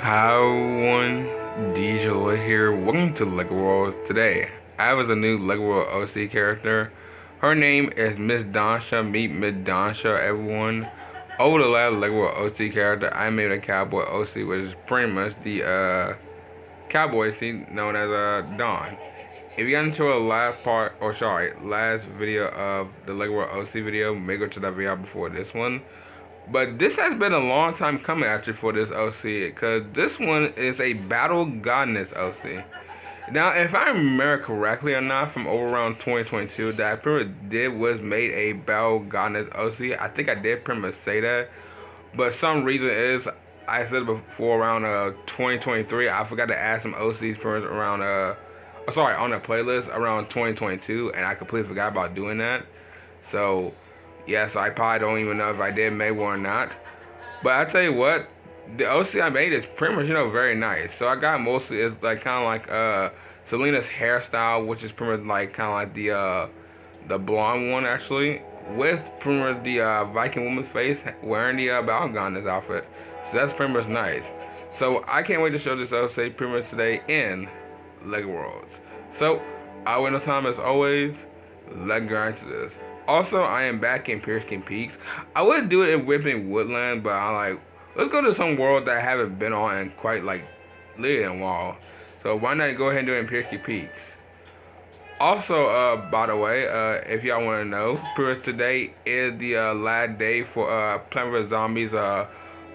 Hi everyone, DJ here. Welcome to Lego World. Today, I have a new Lego World OC character. Her name is Miss Donsha. Meet Miss Donsha, everyone. Over the last Lego World OC character, I made a cowboy OC, which is pretty much the cowboy scene known as Don. If you got into the last video of the Lego World OC video, make go to that video before this one. But this has been a long time coming actually for this OC, because this one is a Battle Goddess OC. Now, if I remember correctly or not, from over around 2022, that I pretty much did was made a Battle Goddess OC. I think I did pretty much say that, but some reason is I said before around 2023. I forgot to add some OCs pretty much around on the playlist around 2022, and I completely forgot about doing that. So yes, I probably don't even know if I did make one or not. But I tell you what, the OC I made is pretty much, very nice. So I got mostly it's like kind of like Selena's hairstyle, which is pretty much like kind of like the blonde one actually, with pretty much the Viking woman's face wearing the Balgon's outfit. So that's pretty much nice. So I can't wait to show this OC pretty much today in Lego Worlds. So I wait no time as always. Let's go into this. Also, I am back in Piercing Peaks. I would do it in Whipping Woodland, but I'm like, let's go to some world that I haven't been on in quite like literally in a while. So why not go ahead and do it in Piercing Peaks? Also, by the way, if y'all want to know, pretty much today is the last day for Plant vs Zombies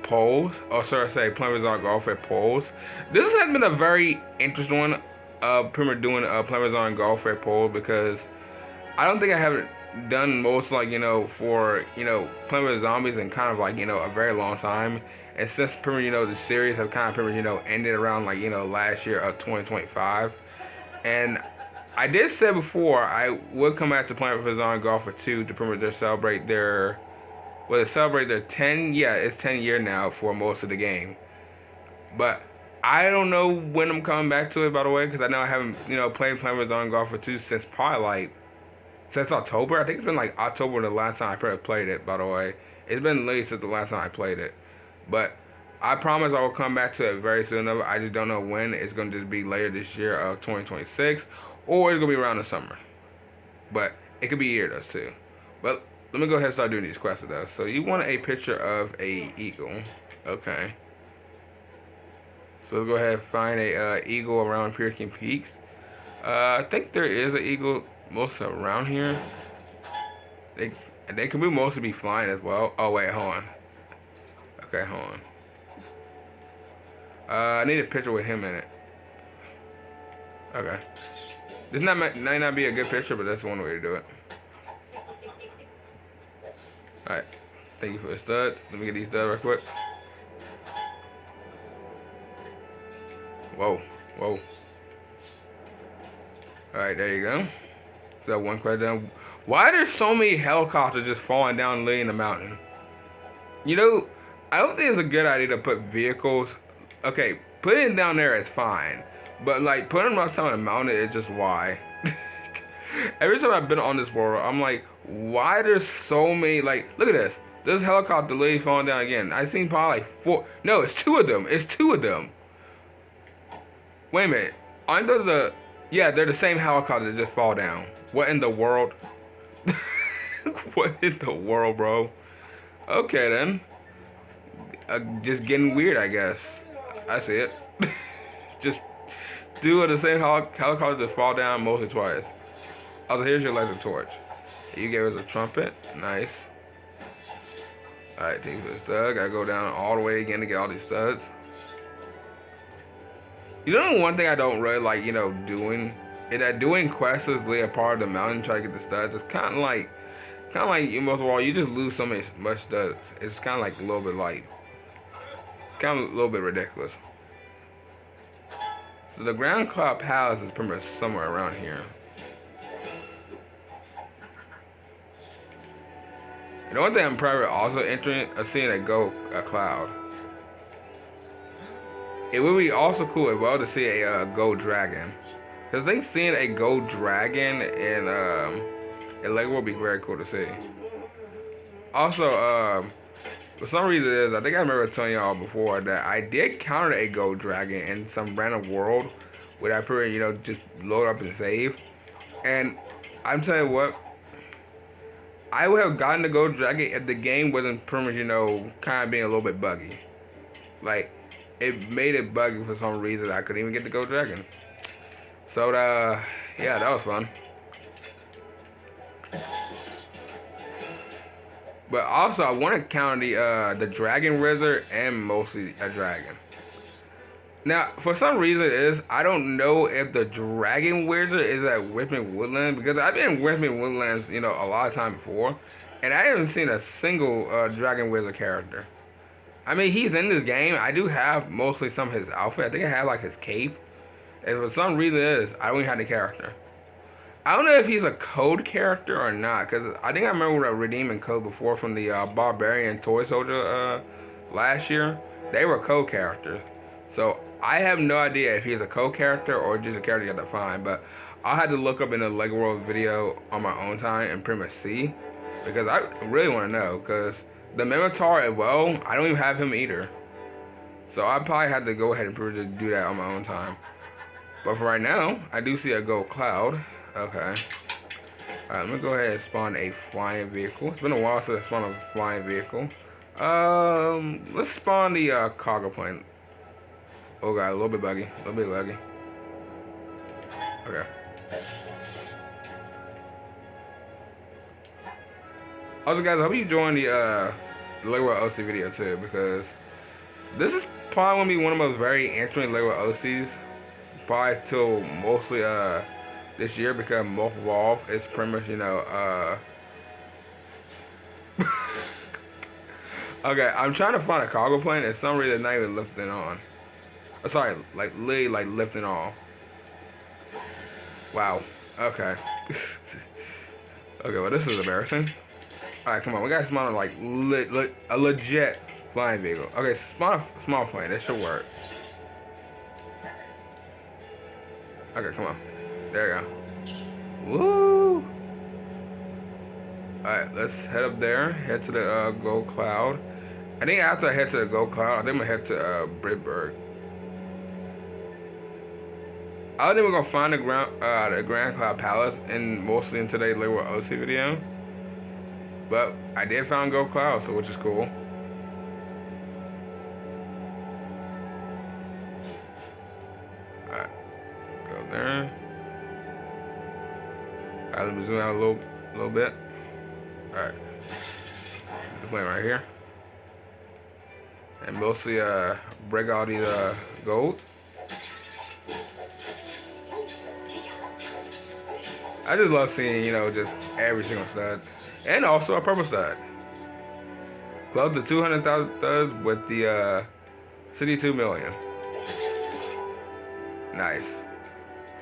polls, or sorry, say Plant vs Zombie Golf polls. This has been a very interesting one. Pretty much doing Plant vs Zombie Golf poll because I don't think I have done most like for Plant vs Zombies in kind of like a very long time, and since pretty much the series have kind of pretty much ended around like last year of 2025, and I did say before I would come back to Plant vs Zombie Golf 2 to pretty much celebrate their 10 year now for most of the game, but I don't know when I'm coming back to it, by the way, because I know I haven't played Plant vs Zombie Golf 2 since probably like since October. I think it's been like October the last time I probably played it, by the way. It's been late since the last time I played it. But I promise I will come back to it very soon. I just don't know when. It's going to just be later this year of 2026. Or it's going to be around the summer. But it could be here though too. But let me go ahead and start doing these quests though. So you want a picture of a eagle. Okay. So we'll go ahead and find a eagle around Piercing Peaks. I think there is an eagle most around here. They can be mostly be flying as well. Oh wait, hold on. Okay, hold on. I need a picture with him in it. Okay. This might not be a good picture, but that's one way to do it. Alright. Thank you for the studs. Let me get these studs real quick. Whoa. Whoa. Alright, there you go. That one question down. Why are there so many helicopters just falling down laying the mountain? I don't think it's a good idea to put vehicles. Okay, putting it down there is fine, but like putting them on top of the mountain is just why. Every time I've been on this world, I'm like, why there's so many? Like, look at this. This helicopter lady falling down again. I seen probably like 4. No, it's 2 of them. It's 2 of them. Wait a minute. Under the yeah, they're the same helicopter that just fall down. What in the world? What in the world, bro? Okay, then. Just getting weird, I guess. I see it. Just do the same helicopter just fall down mostly twice. Also, here's your electric torch. You gave us a trumpet. Nice. Alright, take this stud. Gotta go down all the way again to get all these studs. One thing I don't really like, doing is that doing quests lay a part of the mountain try to get the studs. It's kind of like most of all, you just lose so much studs. It's kind of like a little bit ridiculous. So the Ground Cloud Palace is pretty much somewhere around here. And the one thing I'm probably also interested in seeing a cloud. It would be also cool as well to see a gold dragon. Cause I think seeing a gold dragon in Lego would be very cool to see. Also, For some reason it is, I think I remember telling y'all before that I did counter a gold dragon in some random world where I pretty, just load up and save. And I'm telling you what, I would have gotten the gold dragon if the game wasn't pretty much, kind of being a little bit buggy. Like, it made it buggy for some reason I couldn't even get the gold dragon. So, yeah, that was fun. But also, I want to count the dragon wizard and mostly a dragon. Now, for some reason, I don't know if the dragon wizard is at Whispered Woodlands because I've been in Whispered Woodlands, a lot of time before, and I haven't seen a single dragon wizard character. I mean, he's in this game. I do have mostly some of his outfit. I think I have like his cape, and for some reason, I don't even have the character. I don't know if he's a code character or not, because I think I remember redeeming code before from the Barbarian Toy Soldier last year. They were code characters. So I have no idea if he's a code character or just a character you have to find, but I'll have to look up in the Lego World video on my own time and pretty much see, because I really want to know, because the Minotaur as well, I don't even have him either. So I probably have to go ahead and pretty much do that on my own time. But for right now, I do see a gold cloud. Okay. Alright, let me go ahead and spawn a flying vehicle. It's been a while since I spawned a flying vehicle. Let's spawn the cargo plane. Oh god, a little bit buggy. A little bit buggy. Okay. Also guys, I hope you enjoying the Lego OC video too, because this is probably gonna be one of the most very interesting Lego OCs. Probably till mostly this year, because Most Evolved is pretty much, okay, I'm trying to find a cargo plane and for some reason it's not even lifting on. Oh, sorry, like literally like lifting off. Wow. Okay. Okay, well this is embarrassing. Alright, come on, we gotta spawn like a legit flying vehicle. Okay, spawn a small plane, that should work. Okay, come on. There you go. Woo! Alright, let's head up there. Head to the gold cloud. I think after I head to the gold cloud, I think I'm gonna head to Britberg. I don't think we're gonna find the Grand Cloud Palace mostly in today's Lego OC video. But I did find gold cloud, so which is cool. Alright, go there. Alright, let me zoom out a little bit. Alright. This plane right here. And mostly break all these gold. I just love seeing, just every single stud. And also a purple stud. Close to 200,000 studs with the 62 million. Nice.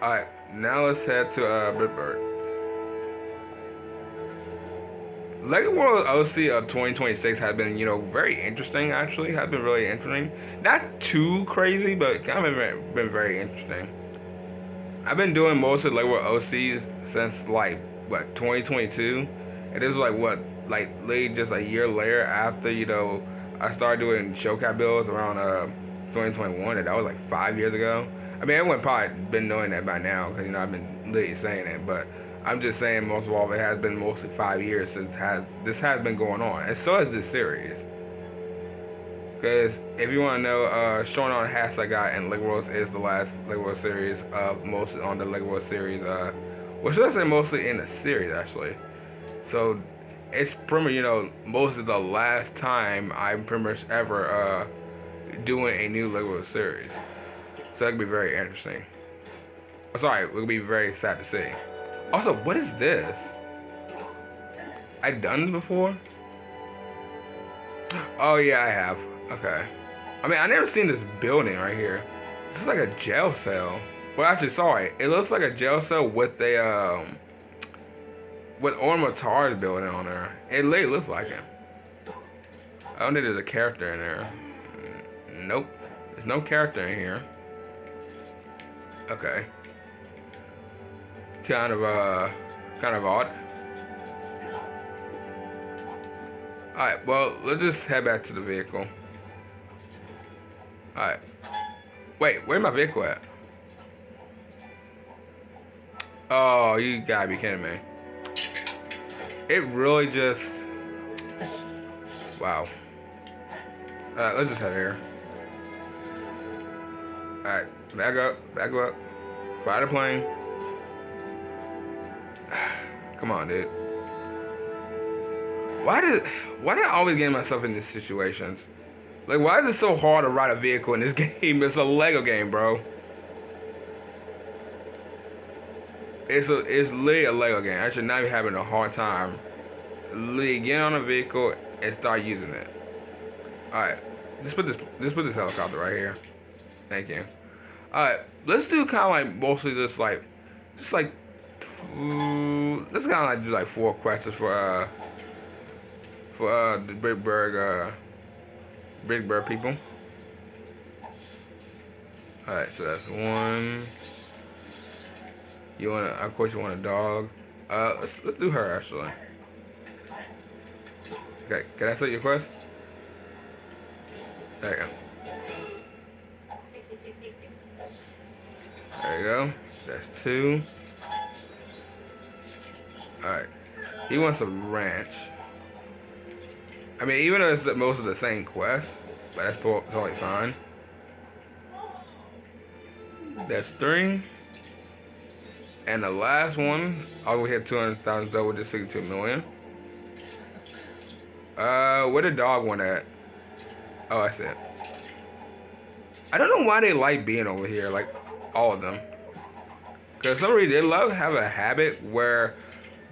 Alright, now let's head to Bitbird. Lego World OC of 2026 has been, very interesting actually. Has been really interesting. Not too crazy, but kind of been very interesting. I've been doing most of Lego World OCs since like, what, 2022? And this was like, what, like literally just a year later after, I started doing showcap builds around 2021, and that was like 5 years ago. I mean, everyone probably been knowing that by now, because, I've been literally saying it, but I'm just saying most of all, it has been mostly 5 years since this has been going on, and so has this series. Because if you want to know, showing on the hats I got in Lego Worlds is the last Lego World series mostly on the Lego World series, well, should I say mostly in the series actually. So it's pretty much, most of the last time I'm pretty much ever doing a new Lego World series. So that could be very interesting. Sorry, it would be very sad to see. Also, what is this? I've done this before? Oh yeah, I have. Okay. I mean, I never seen this building right here. This is like a jail cell. Well, actually, sorry. It looks like a jail cell with a with Ormatar's building on there. It literally looks like him. I don't think there's a character in there. Nope. There's no character in here. Okay. Kind of odd. Alright, well, let's just head back to the vehicle. Alright. Wait, where's my vehicle at? Oh, you gotta be kidding me. It really just... Wow. Let's just head here. Alright, back up. Fly the plane. Come on, dude. Why do I always get myself in these situations? Like, why is it so hard to ride a vehicle in this game? It's a Lego game, bro. It's literally a Lego game. I should not be having a hard time. Literally get on a vehicle and start using it. Alright. Just put this helicopter right here. Thank you. Alright, let's do kinda like mostly just like let's kinda like do like 4 questions for the Big Bird people. Alright, so that's 1. Of course you want a dog. Let's do her actually. Okay, can I set your quest? There you go. There you go. That's 2. Alright. He wants a ranch. I mean, even though it's most of the same quest, but that's totally fine. That's 3. And the last one, we hit 200,000 though with the 62 million. Where the dog went at? Oh, I see it. I don't know why they like being over here, like all of them. Cause for some reason they have a habit where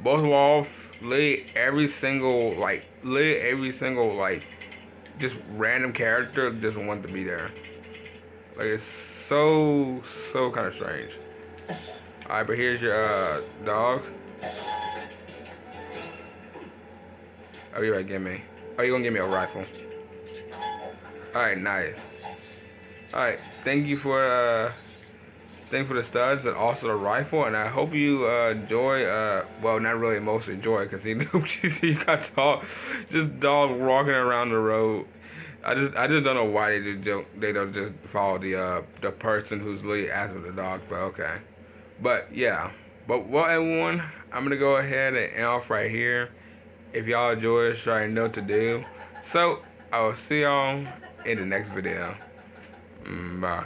both walls, literally every single just random character just want to be there. Like it's so kind of strange. Alright, but here's your dog. Oh, you're gonna give me. Oh, you're gonna give me a rifle. Alright, nice. Alright, thank you for the studs and also the rifle, and I hope you enjoy. Well, not really, mostly enjoy, cause you got dog walking around the road. I just don't know why they don't just follow the person who's literally asking the dog. But okay, but yeah, well everyone, I'm gonna go ahead and end off right here. If y'all enjoy it, sure you know what to do. So I will see y'all in the next video. Bye.